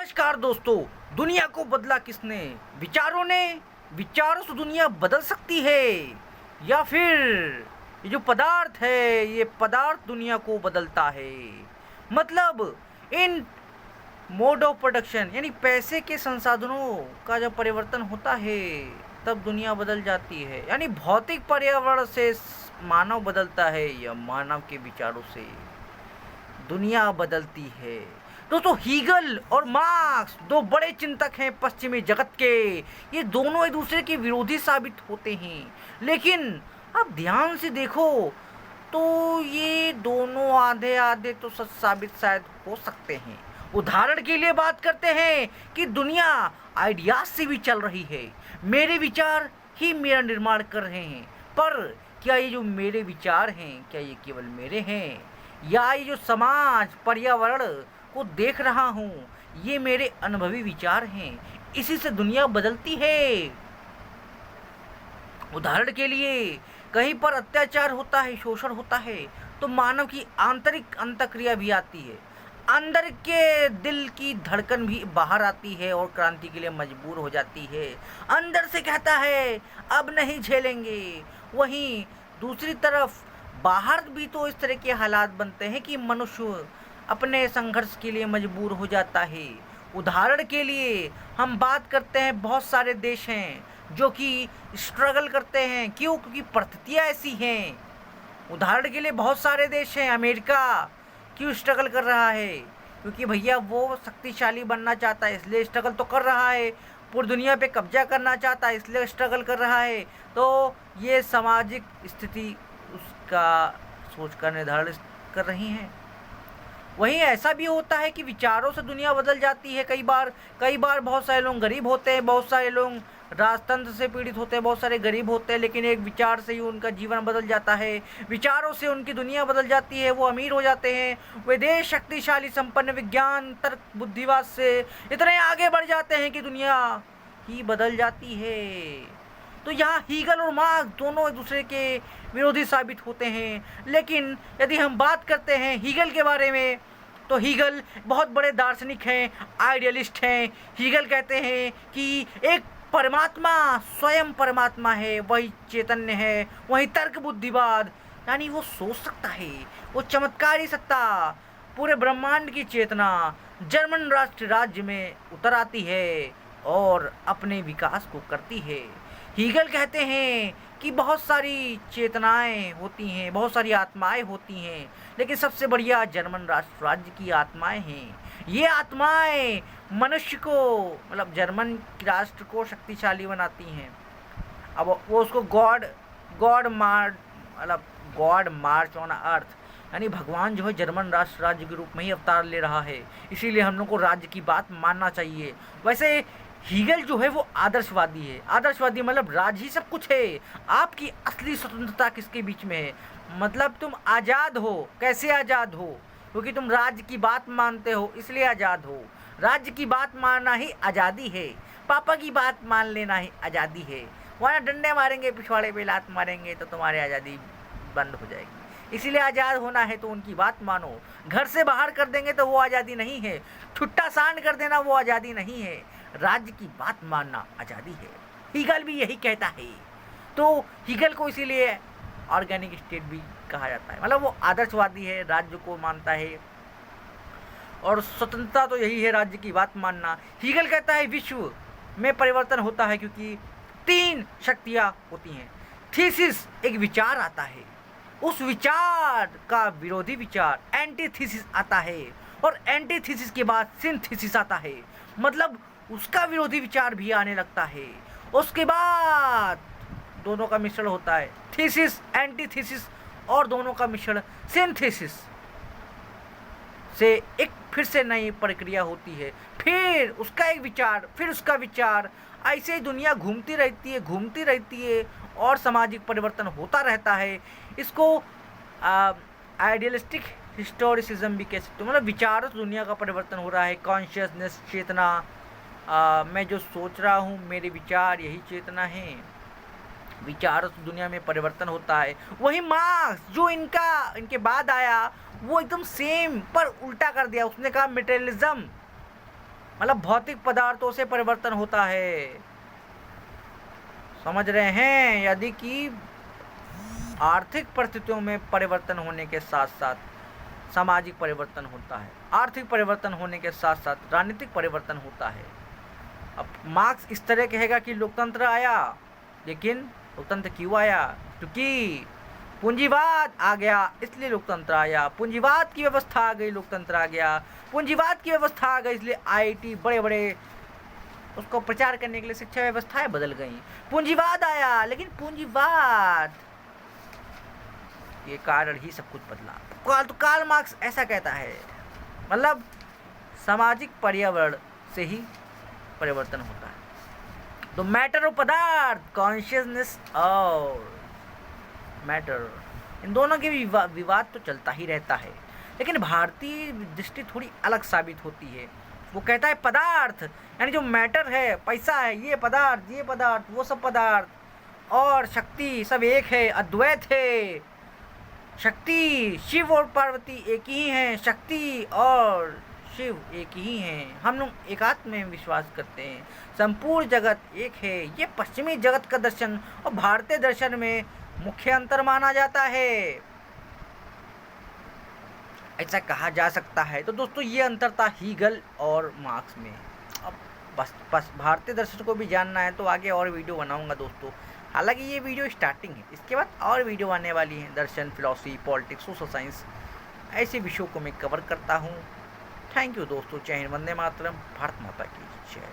नमस्कार दोस्तों। दुनिया को बदला किसने? विचारों ने। विचारों से दुनिया बदल सकती है या फिर ये जो पदार्थ है, ये पदार्थ दुनिया को बदलता है। मतलब इन मोड ऑफ प्रोडक्शन यानी पैसे के संसाधनों का जब परिवर्तन होता है तब दुनिया बदल जाती है। यानी भौतिक पर्यावरण से मानव बदलता है या मानव के विचारों से दुनिया बदलती है। दोस्तों, हीगल और मार्क्स दो बड़े चिंतक हैं पश्चिमी जगत के। ये दोनों एक दूसरे के विरोधी साबित होते हैं, लेकिन आप ध्यान से देखो तो ये दोनों आधे आधे तो सच साबित शायद हो सकते हैं। उदाहरण के लिए बात करते हैं कि दुनिया आइडियाज से भी चल रही है। मेरे विचार ही मेरा निर्माण कर रहे हैं, पर क्या ये जो मेरे विचार हैं क्या ये केवल मेरे हैं, या ये जो समाज पर्यावरण को देख रहा हूँ ये मेरे अनुभवी विचार हैं? इसी से दुनिया बदलती है। उदाहरण के लिए कहीं पर अत्याचार होता है, शोषण होता है, तो मानव की आंतरिक अंतक्रिया भी आती है। अंदर के दिल की धड़कन भी बाहर आती है और क्रांति के लिए मजबूर हो जाती है। अंदर से कहता है अब नहीं झेलेंगे। वहीं दूसरी तरफ बाहर भी तो इस तरह के हालात बनते हैं कि मनुष्य अपने संघर्ष के लिए मजबूर हो जाता है। उदाहरण के लिए हम बात करते हैं, बहुत सारे देश हैं जो कि स्ट्रगल करते हैं। क्यों? क्योंकि परिस्थितियाँ ऐसी हैं। उदाहरण के लिए बहुत सारे देश हैं। अमेरिका क्यों स्ट्रगल कर रहा है? क्योंकि भैया वो शक्तिशाली बनना चाहता है, इसलिए स्ट्रगल तो कर रहा है। पूरी दुनिया पे कब्जा करना चाहता है, इसलिए स्ट्रगल कर रहा है। तो ये सामाजिक स्थिति उसका सोच कर निर्धारित कर रही हैं। वहीं ऐसा भी होता है कि विचारों से दुनिया बदल जाती है। कई बार बहुत सारे लोग गरीब होते हैं, बहुत सारे लोग राजतंत्र से पीड़ित होते हैं, बहुत सारे गरीब होते हैं, लेकिन एक विचार से ही उनका जीवन बदल जाता है। विचारों से उनकी दुनिया बदल जाती है, वो अमीर हो जाते हैं। वे देश शक्तिशाली, संपन्न, विज्ञान, तर्क, बुद्धिवाद से इतने आगे बढ़ जाते हैं कि दुनिया ही बदल जाती है। तो यहाँ हीगल और मार्क्स दोनों एक दूसरे के विरोधी साबित होते हैं। लेकिन यदि हम बात करते हैं हीगल के बारे में, तो हीगल बहुत बड़े दार्शनिक हैं, आइडियलिस्ट हैं। हीगल कहते हैं कि एक परमात्मा स्वयं परमात्मा है, वही चैतन्य है। वही तर्क बुद्धिवाद यानी वो सोच सकता है, वो चमत्कारी सत्ता, पूरे ब्रह्मांड की चेतना जर्मन राष्ट्र राज्य में उतर आती है और अपने विकास को करती है। हीगल कहते हैं कि बहुत सारी चेतनाएं होती हैं, बहुत सारी आत्माएं होती हैं, लेकिन सबसे बढ़िया जर्मन राष्ट्र राज्य की आत्माएं हैं। ये आत्माएं मनुष्य को, मतलब जर्मन राष्ट्र को शक्तिशाली बनाती हैं। अब वो उसको गॉड मार्च ऑन अर्थ, यानी भगवान जो है जर्मन राष्ट्र राज्य के रूप में ही अवतार ले रहा है। इसीलिए हम लोग को राज्य की बात मानना चाहिए। वैसे हीगल जो है वो आदर्शवादी है। आदर्शवादी मतलब राज्य ही सब कुछ है। आपकी असली स्वतंत्रता किसके बीच में है? मतलब तुम आज़ाद हो। कैसे आज़ाद हो? क्योंकि तुम राज्य की बात मानते हो, इसलिए आज़ाद हो। राज्य की बात मानना ही आज़ादी है। पापा की बात मान लेना ही आज़ादी है। वरना डंडे मारेंगे, पिछवाड़े पे लात मारेंगे तो तुम्हारी आज़ादी बंद हो जाएगी। इसीलिए आज़ाद होना है तो उनकी बात मानो। घर से बाहर कर देंगे तो वो आज़ादी नहीं है। छुट्टा सांड कर देना वो आज़ादी नहीं है। राज्य की बात मानना आज़ादी है। हीगल भी यही कहता है। तो हीगल को इसीलिए ऑर्गेनिक स्टेट भी कहा जाता है। मतलब वो आदर्शवादी है, राज्य को मानता है, और स्वतंत्रता तो यही है, राज्य की बात मानना। हीगल कहता है विश्व में परिवर्तन होता है क्योंकि तीन शक्तियाँ होती हैं। थीसिस, एक विचार आता है, उस विचार का विरोधी विचार एंटीथीसिस आता है, और एंटीथीसिस के बाद सिंथेसिस आता है। मतलब उसका विरोधी विचार भी आने लगता है। उसके बाद दोनों का मिश्रण होता है, थीसिस, एंटीथीसिस, और दोनों का मिश्रण सिंथेसिस से एक फिर से नई प्रक्रिया होती है। फिर उसका एक विचार, फिर उसका विचार, ऐसे ही दुनिया घूमती रहती है और सामाजिक परिवर्तन होता रहता है। इसको आइडियलिस्टिक हिस्टोरिसिज्म भी कह सकते हो। मतलब विचारों से दुनिया का परिवर्तन हो रहा है। कॉन्शियसनेस, चेतना, मैं जो सोच रहा हूँ मेरे विचार यही चेतना है। विचारों से दुनिया में परिवर्तन होता है। वही मार्क्स जो इनके बाद आया वो एकदम सेम पर उल्टा कर दिया। उसने कहा मटेरियलिज्म मतलब भौतिक पदार्थों से परिवर्तन होता है, समझ रहे हैं। यदि कि आर्थिक परिस्थितियों में परिवर्तन होने के साथ साथ सामाजिक परिवर्तन होता है, आर्थिक परिवर्तन होने के साथ साथ राजनीतिक परिवर्तन होता है। अब मार्क्स इस तरह कहेगा कि लोकतंत्र आया, लेकिन लोकतंत्र क्यों आया? क्योंकि पूंजीवाद आ गया इसलिए लोकतंत्र आया, पूंजीवाद की व्यवस्था आ गई लोकतंत्र आ गया, पूंजीवाद की व्यवस्था आ गई इसलिए आईआईटी बड़े बड़े उसको प्रचार करने के लिए शिक्षा व्यवस्थाएं बदल गई। पूंजीवाद आया, लेकिन पूंजीवाद ये कारण ही सब कुछ बदला। तो कार्ल मार्क्स ऐसा कहता है, मतलब सामाजिक पर्यावरण से ही परिवर्तन होता है। तो मैटर और पदार्थ, कॉन्शियसनेस और मैटर, इन दोनों के विवाद तो चलता ही रहता है, लेकिन भारतीय दृष्टि थोड़ी अलग साबित होती है। वो कहता है पदार्थ यानी जो मैटर है, पैसा है, ये पदार्थ, वो सब पदार्थ, और शक्ति सब एक है, अद्वैत है। शक्ति, शिव और पार्वती एक ही हैं, शक्ति और शिव एक ही हैं। हम लोग एकात्म में विश्वास करते हैं, संपूर्ण जगत एक है। ये पश्चिमी जगत का दर्शन और भारतीय दर्शन में मुख्य अंतर माना जाता है, ऐसा कहा जा सकता है। तो दोस्तों ये अंतर था हीगल और मार्क्स में। अब बस भारतीय दर्शन को भी जानना है तो आगे और वीडियो बनाऊंगा दोस्तों। हालांकि ये वीडियो स्टार्टिंग है, इसके बाद और वीडियो आने वाली हैं। दर्शन, फिलॉसफी, पॉलिटिक्स, सोशल साइंस, ऐसे विषयों को मैं कवर करता हूँ। थैंक यू दोस्तों। जय हिंद, वंदे मातरम, भारत माता की जय।